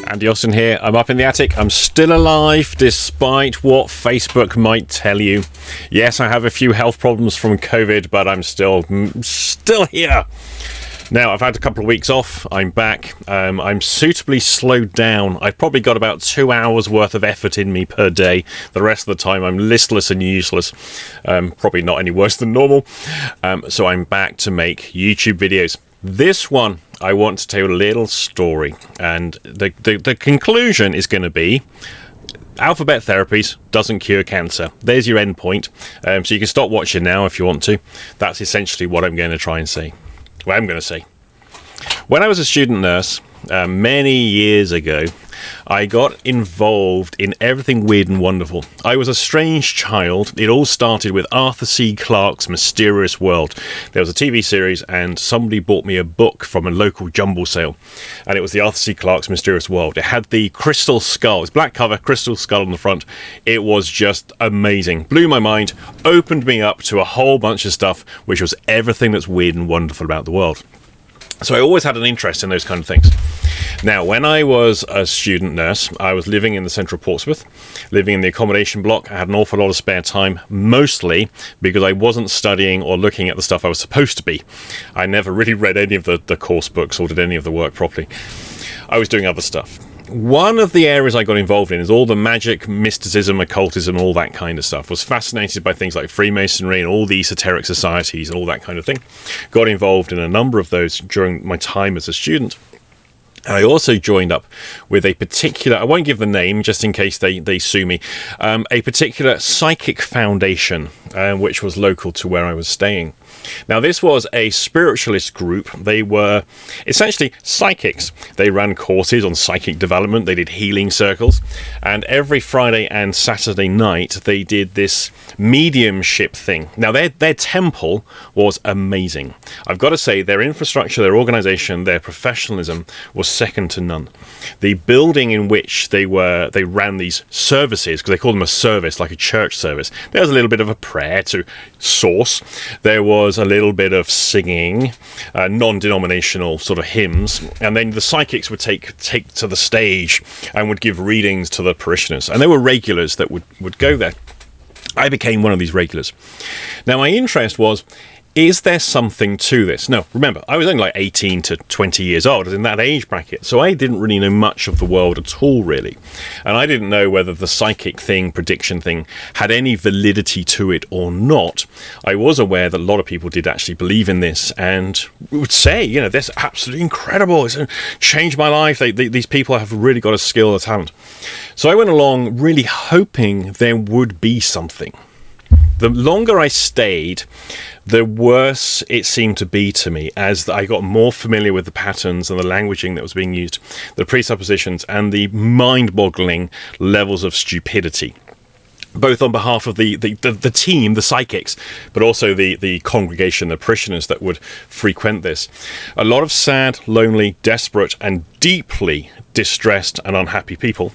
Andy Austin here. I'm up in the attic. I'm still alive despite what Facebook might tell you. Yes, I have a few health problems from COVID, but I'm still here. Now, I've had a couple of weeks off. I'm back. I'm suitably slowed down. I've probably got about 2 hours worth of effort in me per day. The rest of the time, I'm listless and useless. Probably not any worse than normal. So I'm back to make YouTube videos. This one, I want to tell you a little story. And the conclusion is going to be alphabet therapies doesn't cure cancer. There's your end point. So you can stop watching now if you want to. That's essentially what I'm going to try and say. Well, I'm going to say. When I was a student nurse, many years ago, I got involved in everything weird and wonderful. I was a strange child. It all started with Arthur C. Clarke's Mysterious World. There was a TV series and somebody bought me a book from a local jumble sale. And it was the Arthur C. Clarke's Mysterious World. It had the crystal skull. It's black cover, crystal skull on the front. It was just amazing. Blew my mind, opened me up to a whole bunch of stuff, which was everything that's weird and wonderful about the world. So I always had an interest in those kind of things. Now, when I was a student nurse, I was living in the centre of Portsmouth, living in the accommodation block. I had an awful lot of spare time, mostly because I wasn't studying or looking at the stuff I was supposed to be. I never really read any of the course books or did any of the work properly. I was doing other stuff. One of the areas I got involved in is all the magic, mysticism, occultism, all that kind of stuff. Was fascinated by things like Freemasonry and all the esoteric societies and all that kind of thing. Got involved in a number of those during my time as a student. I also joined up with a particular, I won't give the name just in case they sue me, a particular psychic foundation, which was local to where I was staying. Now, this was a spiritualist group. They were essentially psychics. They ran courses on psychic development. They did healing circles. And every Friday and Saturday night, they did this mediumship thing. Now, their temple was amazing. I've got to say, their infrastructure, their organization, their professionalism was second to none. The building in which they ran these services, because they call them a service, like a church service, there was a little bit of a prayer to source. There was a little bit of singing, non-denominational sort of hymns, and then the psychics would take to the stage and would give readings to the parishioners. And there were regulars that would go there. I became one of these regulars. Now, my interest was, is there something to this? No, remember, I was only like 18 to 20 years old, in that age bracket, so I didn't really know much of the world at all, really. And I didn't know whether the psychic thing, prediction thing, had any validity to it or not. I was aware that a lot of people did actually believe in this and would say, you know, this is absolutely incredible. It's changed my life. These people have really got a skill, a talent. So I went along really hoping there would be something. The longer I stayed, the worse it seemed to be to me as I got more familiar with the patterns and the languaging that was being used, the presuppositions and the mind-boggling levels of stupidity, both on behalf of the team, the psychics, but also the congregation, the parishioners that would frequent this. A lot of sad, lonely, desperate and deeply distressed and unhappy people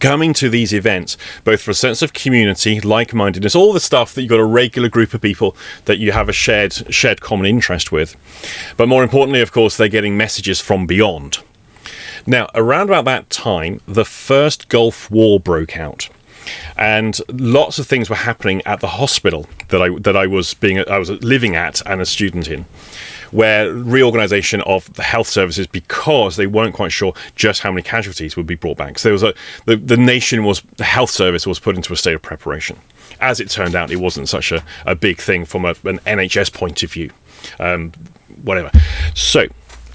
coming to these events, both for a sense of community, like-mindedness, all the stuff that you've got a regular group of people that you have a shared common interest with. But more importantly, of course, they're getting messages from beyond. Now, around about that time, the first Gulf War broke out. And lots of things were happening at the hospital that I was living at and a student in, where reorganization of the health services, because they weren't quite sure just how many casualties would be brought back. So there was the health service was put into a state of preparation. As it turned out, it wasn't such a big thing from an NHS point of view. Whatever. So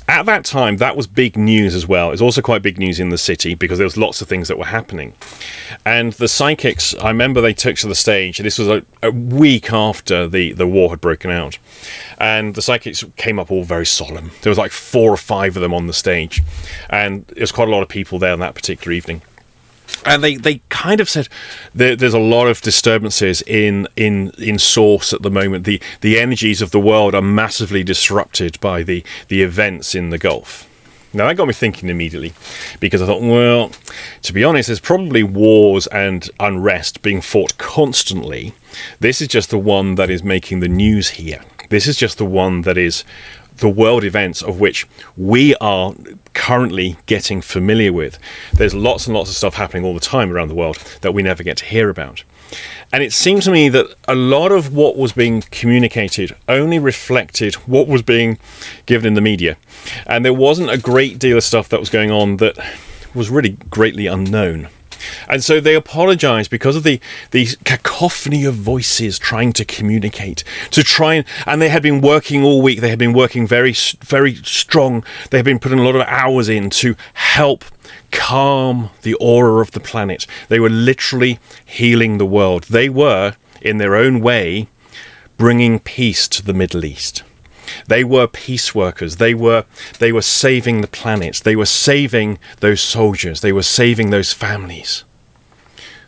at that time, that was big news as well. It was also quite big news in the city because there was lots of things that were happening. And the psychics, I remember they took to the stage. This was a week after the war had broken out. And the psychics came up all very solemn. There was like 4 or 5 of them on the stage. And there was quite a lot of people there on that particular evening. And they kind of said there's a lot of disturbances in source at the moment. The energies of the world are massively disrupted by the events in the Gulf. Now, that got me thinking immediately, because I thought, well, to be honest, there's probably wars and unrest being fought constantly. This is just the one that is making the news here. This is just the one that is the world events of which we are currently getting familiar with. There's lots and lots of stuff happening all the time around the world that we never get to hear about. And it seems to me that a lot of what was being communicated only reflected what was being given in the media. And there wasn't a great deal of stuff that was going on that was really greatly unknown. And so they apologise because of the cacophony of voices trying to communicate, and they had been working all week. They had been working very, very strong. They had been putting a lot of hours in to help calm the aura of the planet. They were literally healing the world. They were, in their own way, bringing peace to the Middle East. They were peace workers. They were saving the planet. They were saving those soldiers. They were saving those families.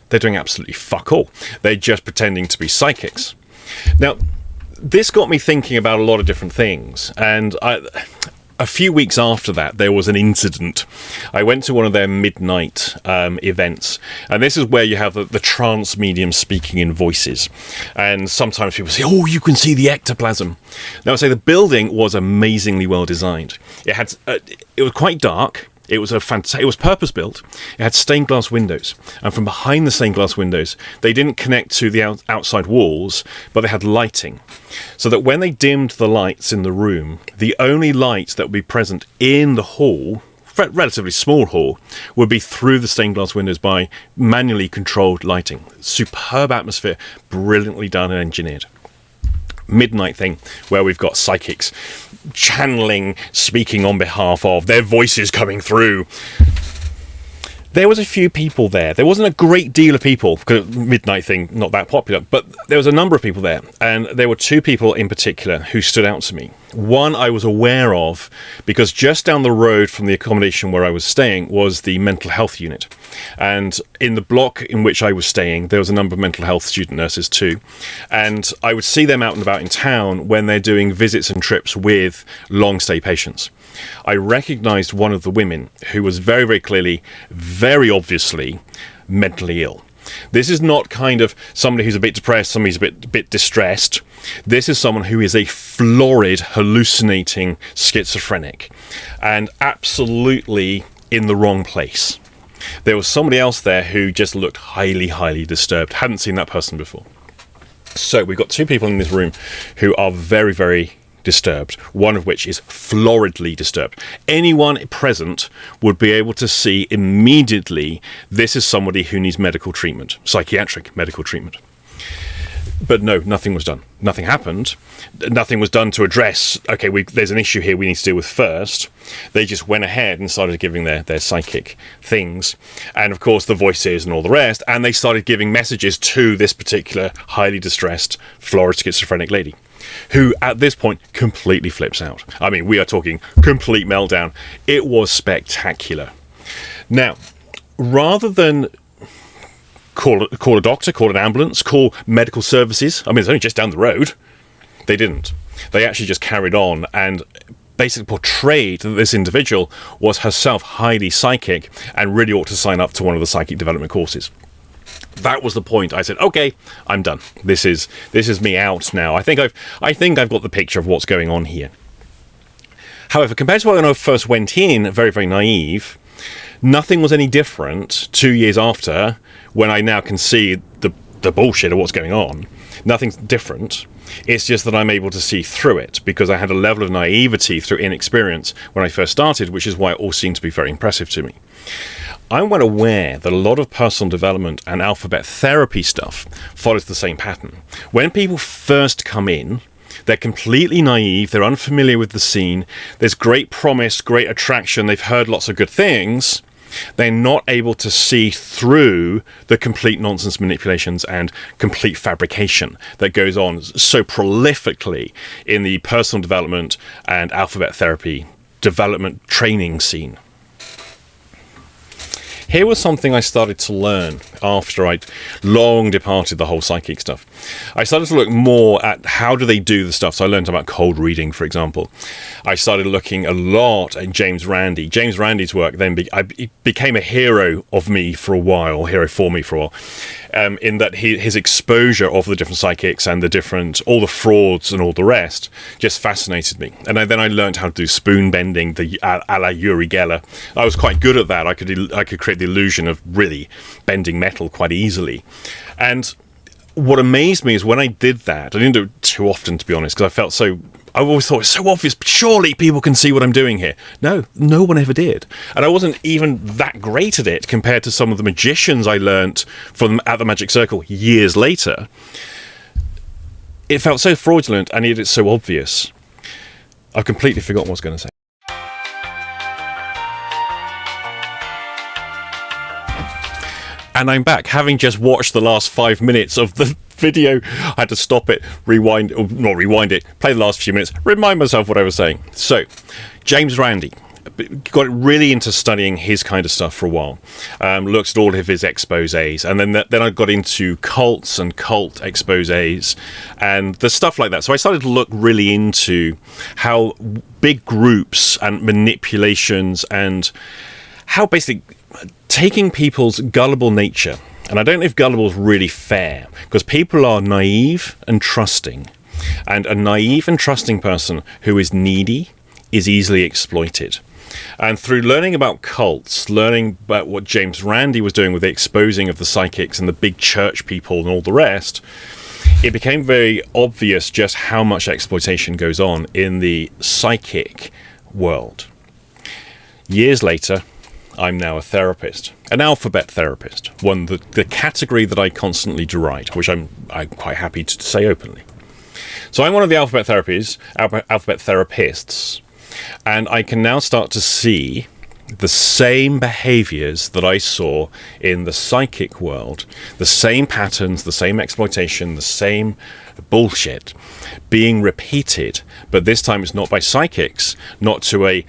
They're doing absolutely fuck all. They're just pretending to be psychics. Now, this got me thinking about a lot of different things. And a few weeks after that, there was an incident. I went to one of their midnight events, and this is where you have the trance medium speaking in voices. And sometimes people say, "Oh, you can see the ectoplasm." Now, I say the building was amazingly well designed. It had, it was quite dark. It was it was purpose built. It had stained glass windows, and from behind the stained glass windows, they didn't connect to the outside walls, but they had lighting, so that when they dimmed the lights in the room, the only light that would be present in the hall, relatively small hall, would be through the stained glass windows by manually controlled lighting. Superb atmosphere, brilliantly done and engineered. Midnight thing where we've got psychics channeling, speaking on behalf of, their voices coming through. There was a few people there. There wasn't a great deal of people, because midnight thing, not that popular, but there was a number of people there. And there were two people in particular who stood out to me. One I was aware of because just down the road from the accommodation where I was staying was the mental health unit. And in the block in which I was staying, there was a number of mental health student nurses too. And I would see them out and about in town when they're doing visits and trips with long stay patients. I recognised one of the women who was very, very clearly, very obviously mentally ill. This is not kind of somebody who's a bit depressed, somebody who's a bit distressed. This is someone who is a florid, hallucinating schizophrenic and absolutely in the wrong place. There was somebody else there who just looked highly, highly disturbed. Hadn't seen that person before. So we've got two people in this room who are very, very disturbed, one of which is floridly disturbed. Anyone present would be able to see immediately this is somebody who needs medical treatment, psychiatric medical treatment. But no, nothing was done. Nothing happened. Nothing was done to address, okay, there's an issue here we need to deal with first. They just went ahead and started giving their psychic things. And of course the voices and all the rest. And they started giving messages to this particular highly distressed, florid schizophrenic lady, who at this point completely flips out. I mean, we are talking complete meltdown. It was spectacular. Now, rather than call a doctor, call an ambulance, call medical services, I mean, it's only just down the road, they didn't. They actually just carried on and basically portrayed that this individual was herself highly psychic and really ought to sign up to one of the psychic development courses. That was the point. I said, okay, I'm done. This is me out now. I think I've got the picture of what's going on here. However, compared to when I first went in, very, very naive, nothing was any different 2 years after, when I now can see the bullshit of what's going on. Nothing's different. It's just that I'm able to see through it because I had a level of naivety through inexperience when I first started, which is why it all seemed to be very impressive to me. I'm well aware that a lot of personal development and alphabet therapy stuff follows the same pattern. When people first come in, they're completely naive, they're unfamiliar with the scene, there's great promise, great attraction, they've heard lots of good things. They're not able to see through the complete nonsense manipulations and complete fabrication that goes on so prolifically in the personal development and alphabet therapy development training scene. Here was something I started to learn after I'd long departed the whole psychic stuff, I started to look more at how do they do the stuff. So I learned about cold reading, for example. I started looking a lot at James Randi. James Randi's work then became a hero for me for a while, in that his exposure of the different psychics and all the frauds and all the rest just fascinated me. And then I learned how to do spoon bending, a la Uri Geller. I was quite good at that. I could create the illusion of really bending metal quite easily. And what amazed me is when I did that, I didn't do it too often, to be honest, because I always thought it's so obvious, surely people can see what I'm doing here. No one ever did. And I wasn't even that great at it compared to some of the magicians I learnt from at the Magic Circle years later. It felt so fraudulent and yet it's so obvious. I've completely forgotten what I was going to say. And I'm back, having just watched the last 5 minutes of the video. I had to stop it, play the last few minutes, remind myself what I was saying. So, James Randi, got really into studying his kind of stuff for a while. Looked at all of his exposés, and then I got into cults and cult exposés and the stuff like that. So I started to look really into how big groups and manipulations and how basically taking people's gullible nature, and I don't know if gullible is really fair, because people are naive and trusting, and a naive and trusting person who is needy is easily exploited. And through learning about cults, learning about what James Randi was doing with the exposing of the psychics and the big church people and all the rest, it became very obvious just how much exploitation goes on in the psychic world. Years later, I'm now a therapist, an alphabet therapist, the category that I constantly deride, which I'm quite happy to say openly. So I'm one of the alphabet therapists, and I can now start to see the same behaviors that I saw in the psychic world, the same patterns, the same exploitation, the same bullshit being repeated, but this time it's not by psychics, not to a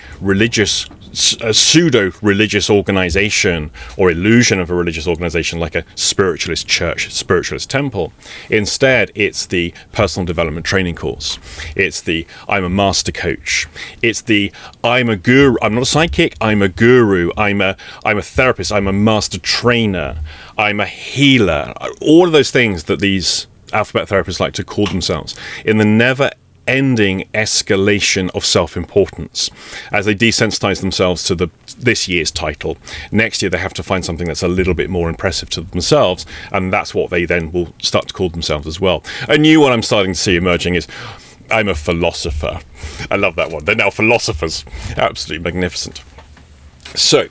pseudo-religious organization or illusion of a religious organization like a spiritualist church, spiritualist temple. Instead, it's the personal development training course. It's the I'm a master coach. It's the I'm a guru. I'm not a psychic. I'm a guru. I'm a therapist. I'm a master trainer. I'm a healer. All of those things that these alphabet therapists like to call themselves in the never-ending escalation of self-importance as they desensitize themselves to this year's title. Next year they have to find something that's a little bit more impressive to themselves, and that's what they then will start to call themselves as well. A new one I'm starting to see emerging is I'm a philosopher. I love that one. They're now philosophers. Absolutely magnificent. So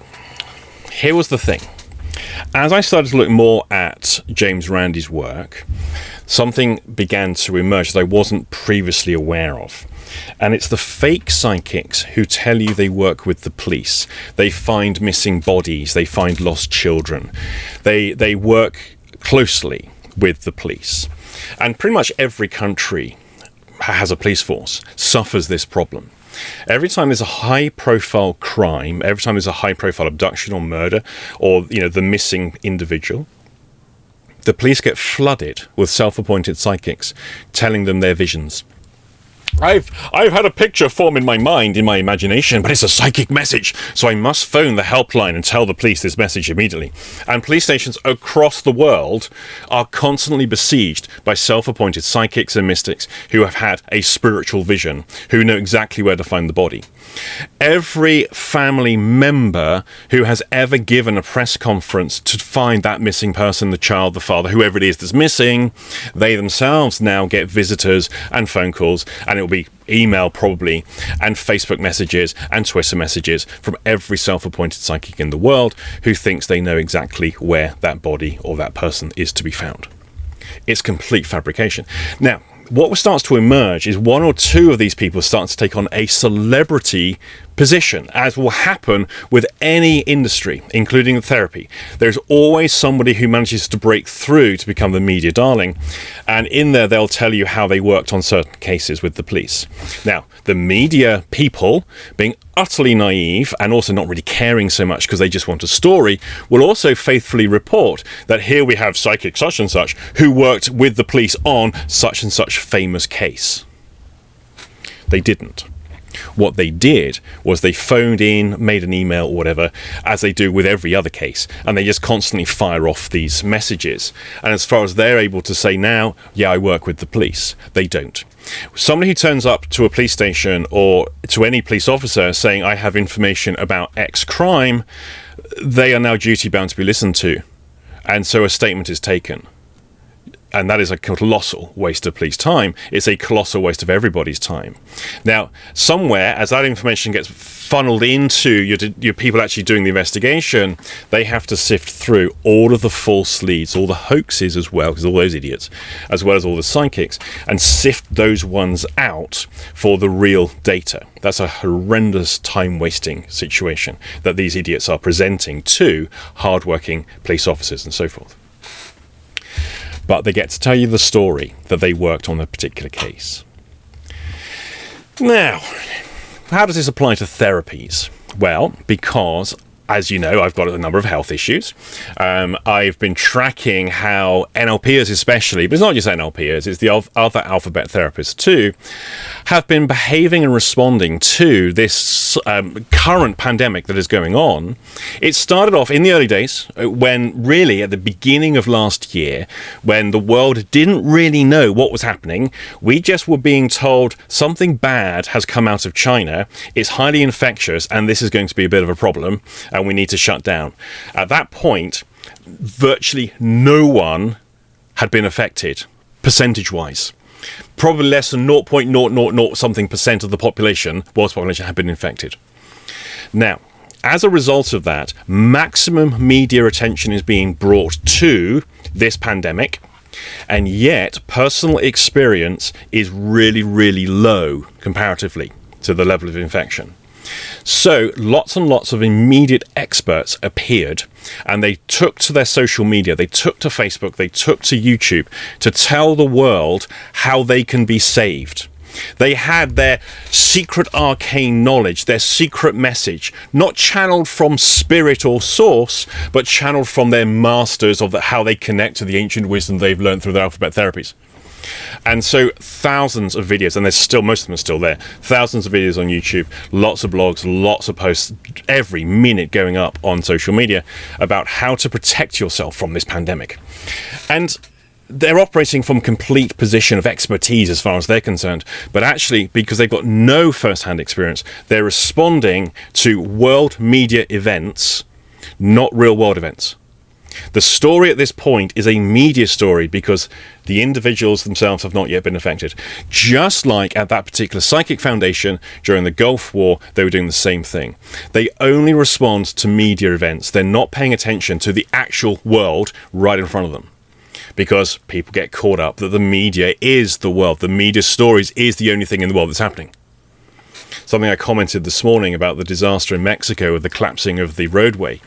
here was the thing. As I started to look more at James Randi's work, something began to emerge that I wasn't previously aware of. And it's the fake psychics who tell you they work with the police. They find missing bodies. They find lost children. They work closely with the police. And pretty much every country has a police force, suffers this problem. Every time there's a high-profile crime, every time there's a high-profile abduction or murder, or the missing individual, the police get flooded with self-appointed psychics telling them their visions. I've had a picture form in my mind, in my imagination, but it's a psychic message, so I must phone the helpline and tell the police this message immediately. And police stations across the world are constantly besieged by self-appointed psychics and mystics who have had a spiritual vision, who know exactly where to find the body. Every family member who has ever given a press conference to find that missing person, the child, the father, whoever it is that's missing, they themselves now get visitors and phone calls, and it'll be email probably, and Facebook messages and Twitter messages from every self-appointed psychic in the world who thinks they know exactly where that body or that person is to be found. It's complete fabrication. Now, what starts to emerge is one or two of these people start to take on a celebrity position, as will happen with any industry, including therapy. There's always somebody who manages to break through to become the media darling, and in there they'll tell you how they worked on certain cases with the police. Now, the media people, being utterly naive and also not really caring so much because they just want a story, will also faithfully report that here we have psychic such and such who worked with the police on such and such famous case. They didn't. What they did was they phoned in, made an email or whatever, as they do with every other case, and they just constantly fire off these messages. And as far as they're able to say now, yeah, I work with the police, they don't. Somebody who turns up to a police station or to any police officer saying, I have information about X crime, they are now duty bound to be listened to. And so a statement is taken. And that is a colossal waste of police time. It's a colossal waste of everybody's time. Now, somewhere, as that information gets funneled into your people actually doing the investigation, they have to sift through all of the false leads, all the hoaxes as well, because all those idiots, as well as all the psychics, and sift those ones out for the real data. That's a horrendous time-wasting situation that these idiots are presenting to hard-working police officers and so forth. But they get to tell you the story that they worked on a particular case. Now, how does this apply to therapies? Well, because, as you know, I've got a number of health issues. I've been tracking how NLPers especially, but it's not just NLPers, it's the other alphabet therapists too, have been behaving and responding to this current pandemic that is going on. It started off in the early days, when really at the beginning of last year, when the world didn't really know what was happening. We just were being told something bad has come out of China, it's highly infectious, and this is going to be a bit of a problem, and we need to shut down. At that point, virtually no one had been affected, percentage-wise. Probably less than 0.000 something percent of the population, world's population, had been infected. Now, as a result of that, maximum media attention is being brought to this pandemic, and yet personal experience is really, really low comparatively to the level of infection. So lots and lots of immediate experts appeared, and they took to their social media, they took to Facebook, they took to YouTube to tell the world how they can be saved. They had their secret arcane knowledge, their secret message, not channeled from spirit or source, but channeled from their masters of how they connect to the ancient wisdom they've learned through their alphabet therapies. And so thousands of videos, and there's still, most of them are still there, thousands of videos on YouTube, lots of blogs, lots of posts every minute going up on social media about how to protect yourself from this pandemic. And they're operating from complete position of expertise as far as they're concerned, but actually, because they've got no first-hand experience, they're responding to world media events, not real-world events. The story at this point is a media story because the individuals themselves have not yet been affected. Just like at that particular psychic foundation during the Gulf War, they were doing the same thing. They only respond to media events. They're not paying attention to the actual world right in front of them, because people get caught up that the media is the world. The media stories is the only thing in the world that's happening. Something I commented this morning about the disaster in Mexico with the collapsing of the roadway.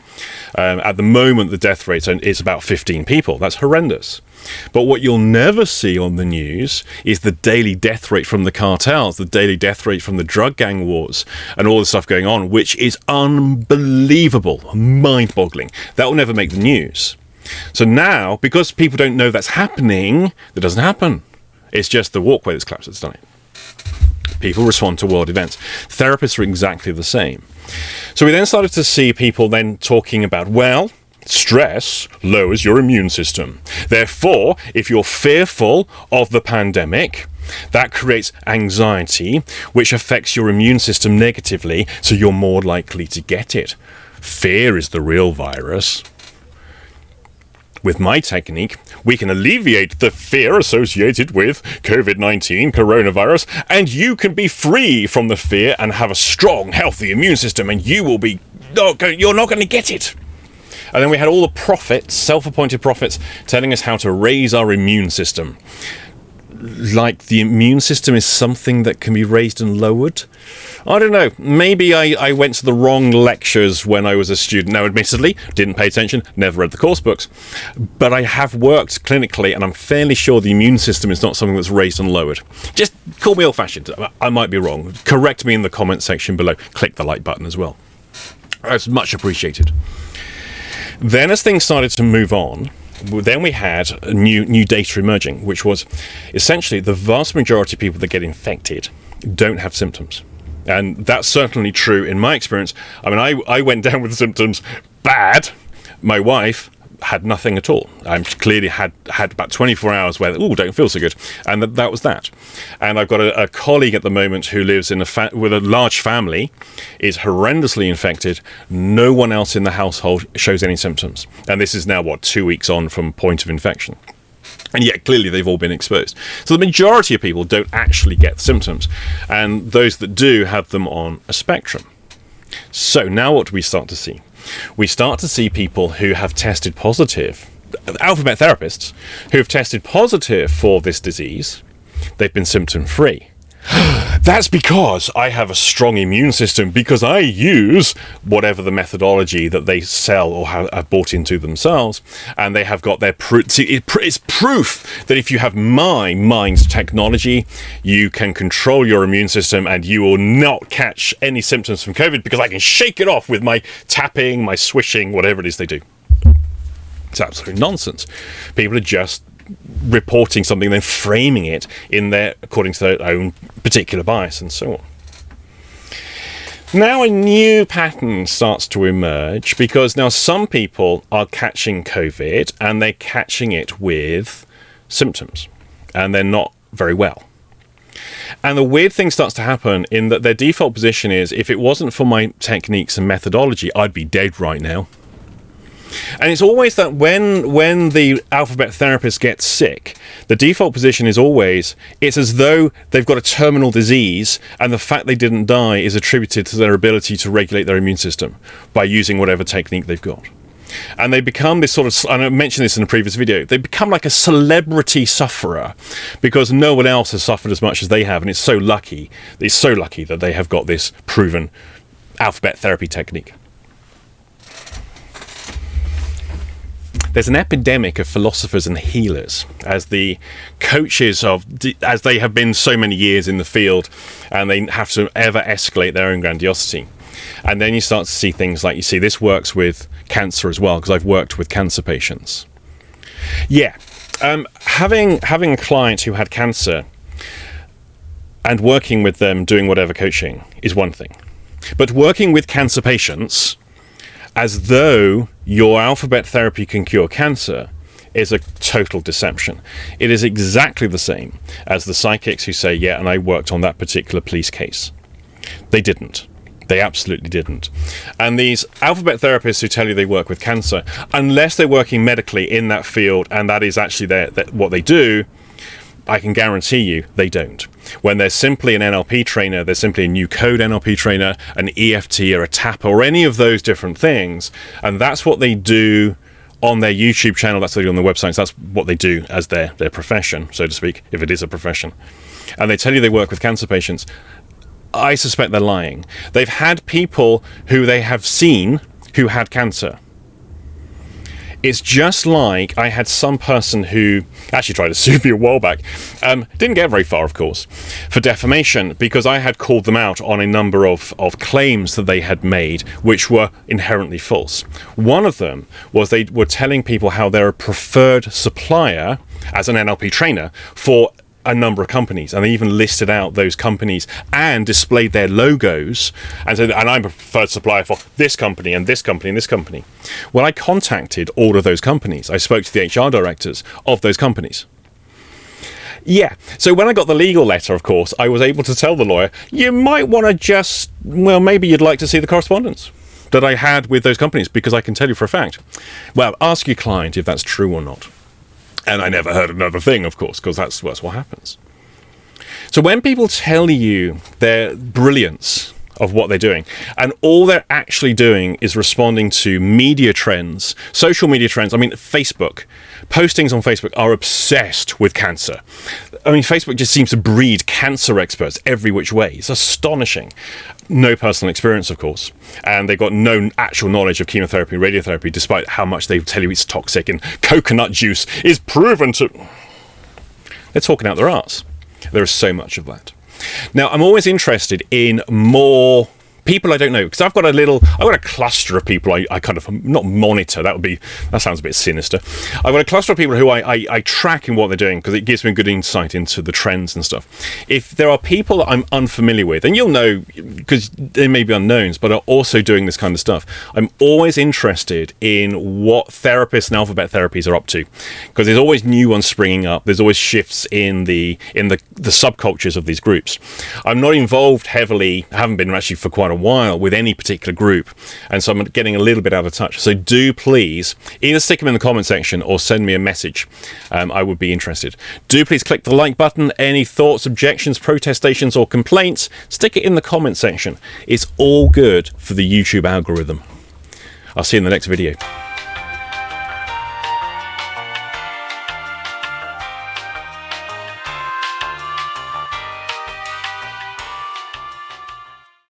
At the moment, the death rate is about 15 people. That's horrendous. But what you'll never see on the news is the daily death rate from the cartels, the daily death rate from the drug gang wars, and all the stuff going on, which is unbelievable, mind-boggling. That will never make the news. So now, because people don't know that's happening, that doesn't happen. It's just the walkway that's collapsed that's done it. People respond to world events. Therapists are exactly the same. So we then started to see people then talking about, well, stress lowers your immune system. Therefore, if you're fearful of the pandemic, that creates anxiety, which affects your immune system negatively, so you're more likely to get it. Fear is the real virus. With my technique, we can alleviate the fear associated with COVID-19, coronavirus, and you can be free from the fear and have a strong, healthy immune system, and you're not going to get it. And then we had all the prophets, self-appointed prophets, telling us how to raise our immune system. like the immune system is something that can be raised and lowered. I don't know. Maybe I went to the wrong lectures when I was a student. Now, admittedly, didn't pay attention, never read the course books, but I have worked clinically, and I'm fairly sure the immune system is not something that's raised and lowered. Just call me old-fashioned. I might be wrong. Correct me in the comment section below. Click the like button as well. That's much appreciated. Then as things started to move on, then we had new data emerging, which was essentially the vast majority of people that get infected don't have symptoms. And that's certainly true in my experience. I mean, I went down with symptoms bad. My wife had nothing at all. She clearly had about 24 hours where, don't feel so good. And that was that. And I've got a colleague at the moment who lives in with a large family, is horrendously infected. No one else in the household shows any symptoms. And this is now, 2 weeks on from point of infection. And yet, clearly, they've all been exposed. So the majority of people don't actually get symptoms. And those that do have them on a spectrum. So now what do we start to see? We start to see people who have tested positive, alphabet therapists, who have tested positive for this disease. They've been symptom-free. That's because I have a strong immune system, because I use whatever the methodology that they sell or have bought into themselves, and they have got their proof. It's proof that if you have my mind's technology, you can control your immune system and you will not catch any symptoms from COVID, because I can shake it off with my tapping, my swishing, whatever it is they do. It's absolute nonsense. People are just reporting something and then framing it according to their own particular bias and so on. Now a new pattern starts to emerge, because now some people are catching COVID and they're catching it with symptoms and they're not very well. And the weird thing starts to happen in that their default position is, if it wasn't for my techniques and methodology, I'd be dead right now. And it's always that when the alphabet therapist gets sick, the default position is always, it's as though they've got a terminal disease, and the fact they didn't die is attributed to their ability to regulate their immune system by using whatever technique they've got. And they become this sort of, and I mentioned this in a previous video, they become like a celebrity sufferer, because no one else has suffered as much as they have, and it's so lucky that they have got this proven alphabet therapy technique. There's an epidemic of philosophers and healers as the coaches as they have been so many years in the field, and they have to ever escalate their own grandiosity. And then you start to see things like, this works with cancer as well, because I've worked with cancer patients. Yeah, having a client who had cancer and working with them doing whatever coaching is one thing. But working with cancer patients as though your alphabet therapy can cure cancer is a total deception. It is exactly the same as the psychics who say, and I worked on that particular police case. They didn't. They absolutely didn't. And these alphabet therapists who tell you they work with cancer, unless they're working medically in that field and that is actually what they do, I can guarantee you they don't. When they're simply an NLP trainer, they're simply a new code NLP trainer, an EFT or a tapper or any of those different things, and that's what they do on their YouTube channel, that's what they do on their websites, that's what they do as their profession, so to speak, if it is a profession. And they tell you they work with cancer patients. I suspect they're lying. They've had people who they have seen who had cancer. It's just like I had some person who actually tried to sue me a while back. Didn't get very far, of course, for defamation, because I had called them out on a number of claims that they had made, which were inherently false. One of them was they were telling people how they're a preferred supplier as an NLP trainer for a number of companies, and they even listed out those companies and displayed their logos and said, and I'm a preferred supplier for this company and this company and this company. Well, I contacted all of those companies. I spoke to the HR directors of those companies. Yeah, so when I got the legal letter, of course, I was able to tell the lawyer, you might want to maybe you'd like to see the correspondence that I had with those companies, because I can tell you for a fact. Well, ask your client if that's true or not. And I never heard another thing, of course, because that's what happens. So when people tell you their brilliance of what they're doing, and all they're actually doing is responding to media trends, social media trends, Facebook, postings on Facebook are obsessed with cancer. I mean, Facebook just seems to breed cancer experts every which way. It's astonishing. No personal experience, of course, and they've got no actual knowledge of chemotherapy and radiotherapy, despite how much they tell you it's toxic and coconut juice is proven to... They're talking out their arse. There is so much of that. Now, I'm always interested in more people I don't know, because I've got a cluster of people I kind of not monitor. That sounds a bit sinister. I've got a cluster of people who I track in what they're doing, because it gives me a good insight into the trends and stuff. If there are people that I'm unfamiliar with, and you'll know because they may be unknowns, but are also doing this kind of stuff, I'm always interested in what therapists and alphabet therapies are up to, because there's always new ones springing up. There's always shifts in the subcultures of these groups. I'm not involved heavily, haven't been actually for quite a while, with any particular group, and so I'm getting a little bit out of touch. So do please either stick them in the comment section or send me a message. I would be interested. Do please click the like button. Any thoughts, objections, protestations or complaints, stick it in the comment section. It's all good for the YouTube algorithm. I'll see you in the next video.